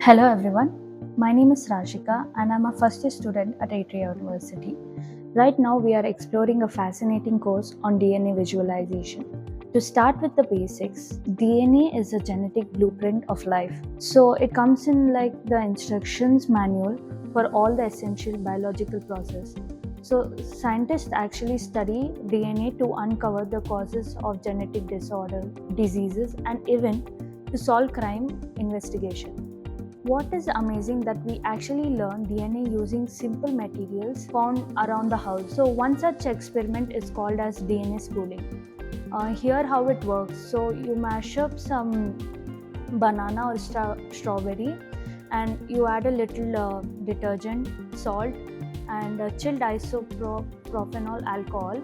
Hello everyone, my name is Rashika and I'm a first year student at Atria University. Right now we are exploring a fascinating course on DNA visualization. To start with the basics, DNA is a genetic blueprint of life. So it comes in like the instructions manual for all the essential biological process. So scientists actually study DNA to uncover the causes of genetic disorder, diseases and even to solve crime investigation. What is amazing that we actually learn DNA using simple materials found around the house. So one such experiment is called as DNA spooling. Here how it works. So you mash up some banana or strawberry and you add a little detergent, salt and chilled isopropanol alcohol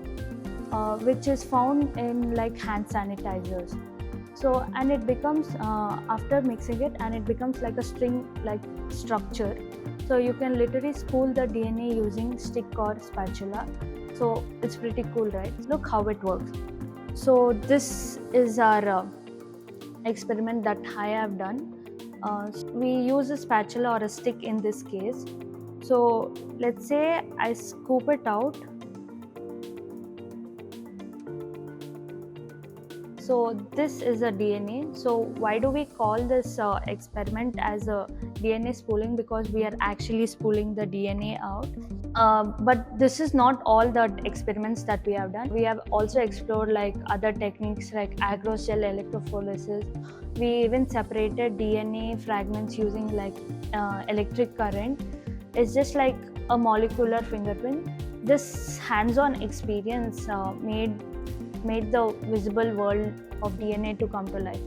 which is found in like hand sanitizers. So and it becomes after mixing it and it becomes like a string like structure, so you can literally spool the DNA using stick or spatula. So it's pretty cool, right? Look how it works. So this is our experiment that I have done. We use a spatula or a stick in this case. So let's say I scoop it out. So this is a DNA. So why do we call this experiment as a DNA spooling? Because we are actually spooling the DNA out. But this is not all the experiments that we have done. We have also explored like other techniques like agarose gel electrophoresis. We even separated DNA fragments using like electric current. It's just like a molecular fingerprint. This hands-on experience made the visible world of DNA to come to life.